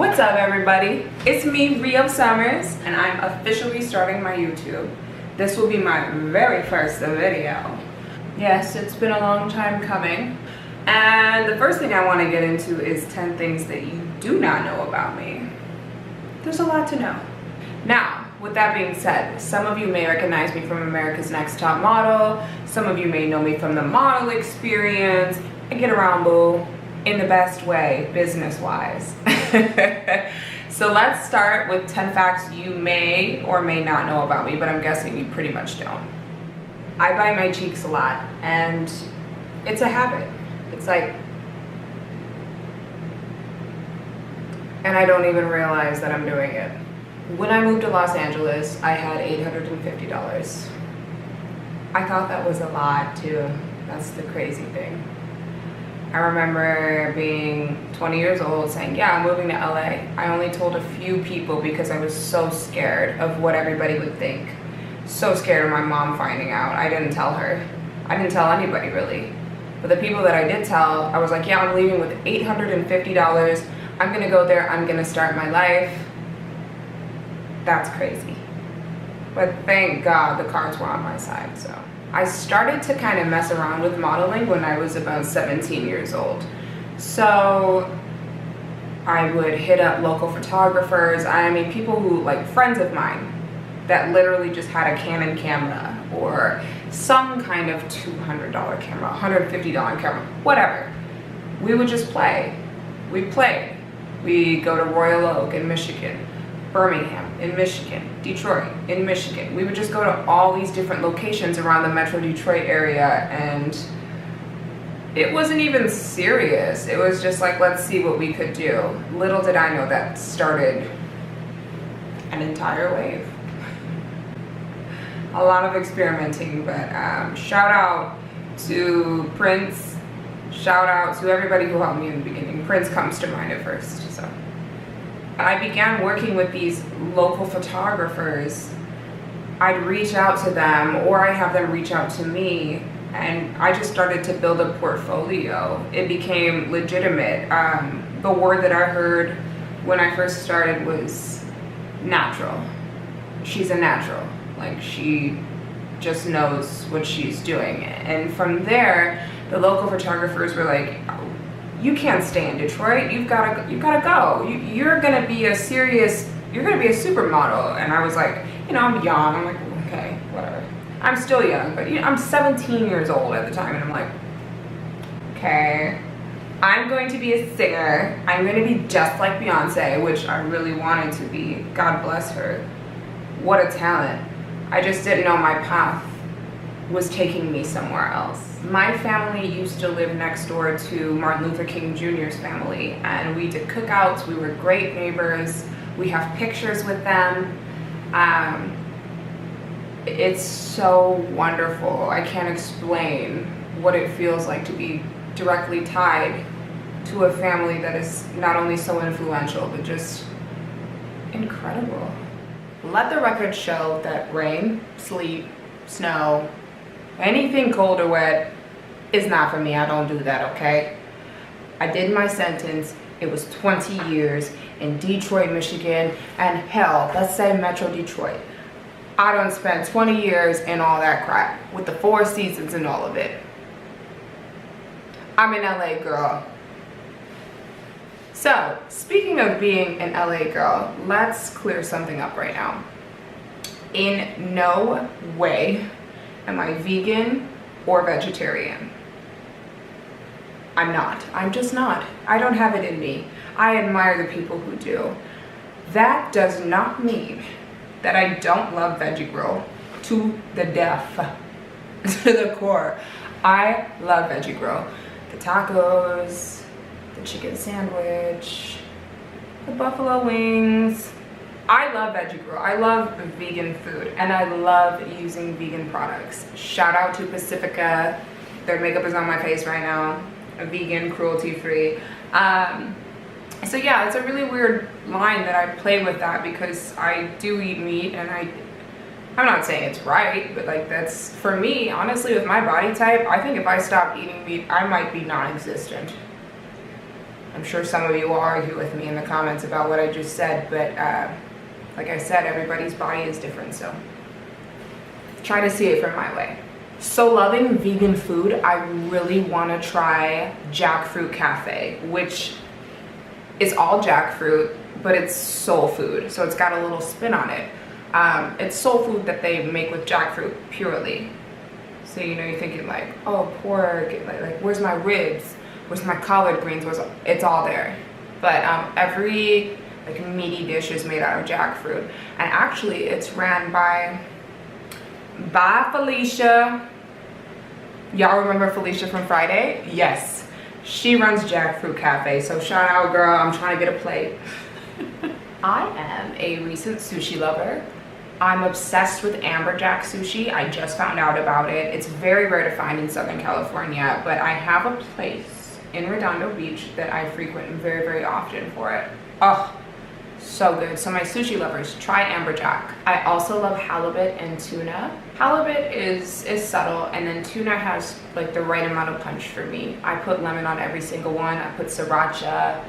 What's up, everybody? It's me, Rio Summers, and I'm officially starting my YouTube. This will be my very first video. Yes, it's been a long time coming. And the first thing I want to get into is 10 things that you do not know about me. There's a lot to know. Now, with that being said, some of you may recognize me from America's Next Top Model. Some of you may know me from the model experience. I get around, boo, in the best way, business-wise. So let's start with 10 facts you may or may not know about me, but I'm guessing you pretty much don't. I bite my cheeks a lot, and it's a habit. It's like, and I don't even realize that I'm doing it. When I moved to Los Angeles, I had $850. I thought that was a lot too. That's the crazy thing. I remember being 20 years old saying, yeah, I'm moving to LA. I only told a few people because I was so scared of what everybody would think. So scared of my mom finding out. I didn't tell her. I didn't tell anybody really. But the people that I did tell, I was like, yeah, I'm leaving with $850. I'm gonna go there, I'm gonna start my life. That's crazy. But thank God the cards were on my side, so. I started to kind of mess around with modeling when I was about 17 years old. So I would hit up local photographers. I mean, people who, like friends of mine that literally just had a Canon camera or some kind of $200 camera, $150 camera, whatever. We would just play. We played. We go to Royal Oak in Michigan, Birmingham in Michigan, Detroit in Michigan. We would just go to all these different locations around the Metro Detroit area, and it wasn't even serious. It was just like, let's see what we could do. Little did I know that started an entire wave. A lot of experimenting, but shout out to Prince, shout out to everybody who helped me in the beginning. Prince comes to mind at first, so. I began working with these local photographers. I'd reach out to them, or I'd have them reach out to me, and I just started to build a portfolio. It became legitimate. The word that I heard when I first started was natural. She's a natural. Like, she just knows what she's doing. And from there, the local photographers were like, you can't stay in Detroit. You've gotta go. You're gonna be a supermodel. And I was like, you know, I'm young. I'm like, okay, whatever. I'm still young, but you know, I'm 17 years old at the time, and I'm like, okay, I'm going to be a singer. I'm going to be just like Beyonce, which I really wanted to be. God bless her. What a talent. I just didn't know my path was taking me somewhere else. My family used to live next door to Martin Luther King Jr.'s family, and we did cookouts. We were great neighbors. We have pictures with them. It's so wonderful. I can't explain what it feels like to be directly tied to a family that is not only so influential, but just incredible. Let the record show that rain, sleet, snow, anything cold or wet is not for me. I don't do that, okay? I did my sentence. It was 20 years in Detroit, Michigan, and hell, let's say Metro Detroit. I done spent 20 years in all that crap with the 4 seasons and all of it. I'm an LA girl. So, speaking of being an LA girl, let's clear something up right now. In no way am I vegan or vegetarian. I'm not. I'm just not. I don't have it in me. I admire the people who do. That does not mean that I don't love veggie grill to the death, to the core. I love veggie grill. The tacos, the chicken sandwich, the buffalo wings. I love veggie grill. I love vegan food, and I love using vegan products. Shout out to Pacifica. Their makeup is on my face right now. A vegan, cruelty-free. So yeah, it's a really weird line that I play with that, because I do eat meat, and I'm not saying it's right, but like, that's, for me, honestly, with my body type, I think if I stopped eating meat, I might be non-existent. I'm sure some of you will argue with me in the comments about what I just said, but like I said, everybody's body is different, so try to see it from my way. So loving vegan food, I really want to try Jackfruit Cafe, which is all jackfruit, but it's soul food, so it's got a little spin on it. It's soul food that they make with jackfruit purely. So you know, you're thinking like, oh, pork, like where's my ribs? Where's my collard greens? It's all there. But every like meaty dish is made out of jackfruit, and actually it's ran by Felicia. Y'all remember Felicia from Friday? Yes, she runs Jackfruit Cafe, so shout out, girl. I'm trying to get a plate. I am a recent sushi lover. I'm obsessed with amberjack sushi. I just found out about it. It's very rare to find in Southern California, but I have a place in Redondo Beach that I frequent very, very often for it. Oh, so good. So my sushi lovers, try amberjack. I also love halibut and tuna. Halibut is subtle, and then tuna has like the right amount of punch for me. I put lemon on every single one. I put sriracha.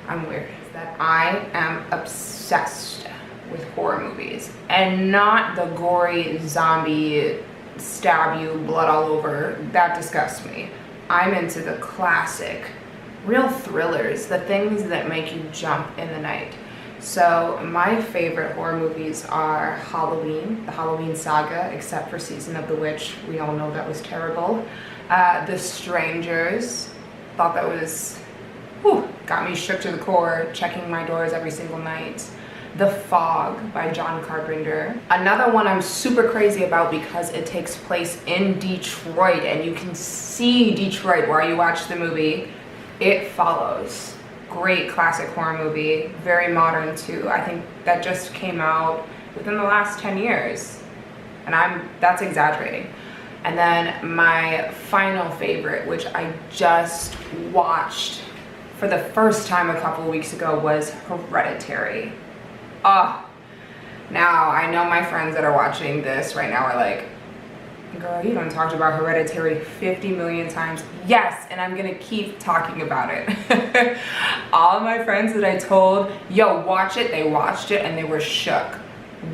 I'm weird. That I am obsessed with horror movies, and not the gory zombie stab you, blood all over. That disgusts me. I'm into the classic, real thrillers, the things that make you jump in the night. So my favorite horror movies are Halloween, the Halloween saga, except for Season of the Witch. We all know that was terrible. The Strangers, thought that was, whew, got me shook to the core, checking my doors every single night. The Fog by John Carpenter. Another one I'm super crazy about because it takes place in Detroit, and you can see Detroit while you watch the movie. It Follows. Great classic horror movie, very modern too. I think that just came out within the last 10 years, and that's exaggerating. And then my final favorite, which I just watched for the first time a couple of weeks ago, was Hereditary. Now I know my friends that are watching this right now are like, girl, you done talked about Hereditary 50 million times. Yes, and I'm gonna keep talking about it. All of my friends that I told, yo, watch it, they watched it and they were shook.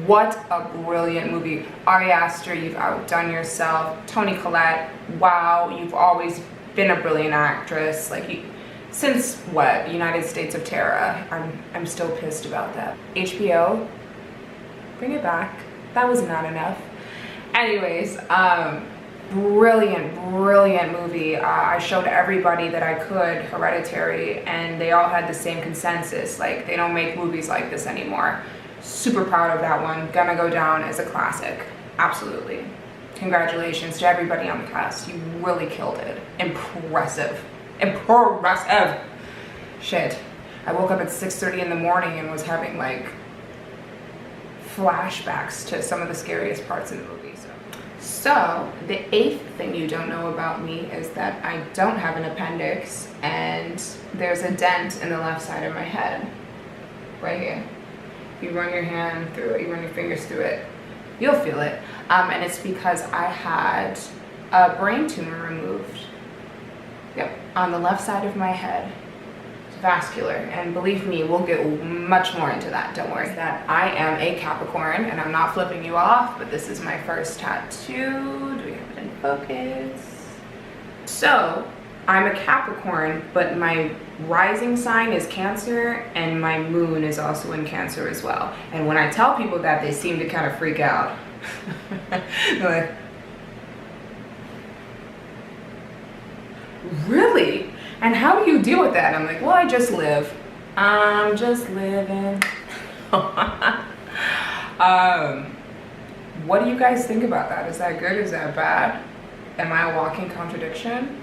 What a brilliant movie. Ari Aster, you've outdone yourself. Toni Collette, wow, you've always been a brilliant actress. Like, since what, United States of Terror. I'm still pissed about that. HBO, bring it back. That was not enough. Anyways, brilliant movie. I showed everybody that I could Hereditary, and they all had the same consensus. Like, they don't make movies like this anymore. Super proud of that one. Gonna go down as a classic. Absolutely. Congratulations to everybody on the cast. You really killed it. Impressive. Shit. I woke up at 6:30 in the morning and was having like flashbacks to some of the scariest parts in the movie. So the 8th thing you don't know about me is that I don't have an appendix, and there's a dent in the left side of my head, right here. If you run your hand through it, you run your fingers through it, you'll feel it. And it's because I had a brain tumor removed. Yep, on the left side of my head. It's vascular, and believe me, we'll get much more into that, don't worry. That I am a Capricorn, and I'm not flipping you off, but this is my first tattoo. Do we have it in focus? So, I'm a Capricorn, but my rising sign is Cancer, and my moon is also in Cancer as well. And when I tell people that, they seem to kind of freak out. They're like, really? And how do you deal with that? I'm like, well, I just live. I'm just living. What do you guys think about that? Is that good? Is that bad? Am I a walking contradiction?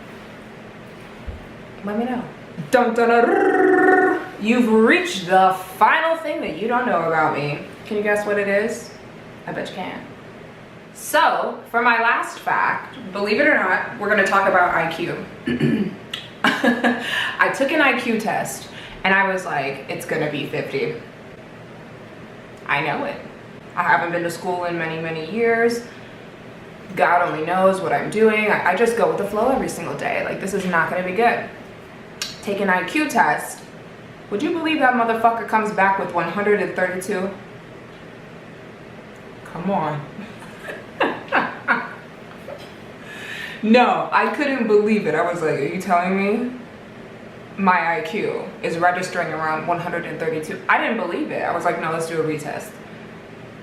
Let me know. Dun, dun, dun, dun. You've reached the final thing that you don't know about me. Can you guess what it is? I bet you can. So, for my last fact, believe it or not, we're gonna talk about IQ. I took an IQ test, and I was like, it's gonna be 50. I know it. I haven't been to school in many years. God only knows what I'm doing. I just go with the flow every single day. Like, this is not gonna be good. take an IQ test. Would you believe that motherfucker comes back with 132? Come on. No, I couldn't believe it. I was like, are you telling me my IQ is registering around 132? I didn't believe it. I was like, no, let's do a retest.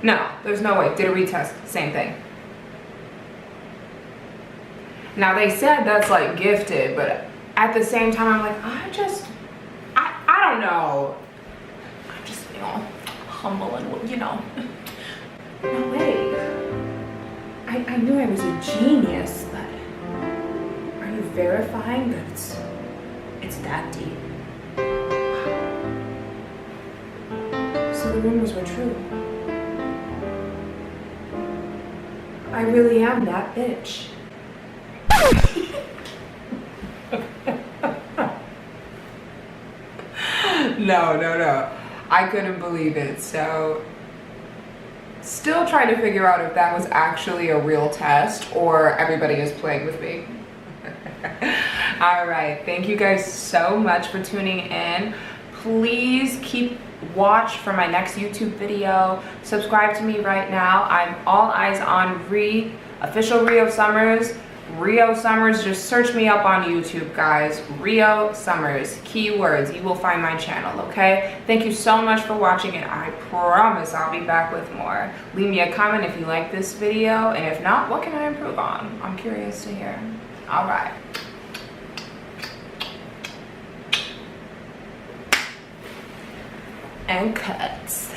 No, there's no way. Did a retest, same thing. Now they said that's like gifted, but at the same time, I'm like, I don't know. I'm just, you know, humble and, you know. No way. I knew I was a genius, but are you verifying that it's that deep? So the rumors were true. I really am that bitch. No. I couldn't believe it. So, still trying to figure out if that was actually a real test or everybody is playing with me. All right. Thank you guys so much for tuning in. Please keep watch for my next YouTube video. Subscribe to me right now. I'm all eyes on official Rio Summers. Rio Summers, just search me up on YouTube, guys. Rio Summers, keywords, you will find my channel, okay? Thank you so much for watching, and I promise I'll be back with more. Leave me a comment if you like this video, and if not, what can I improve on? I'm curious to hear. All right. And cuts.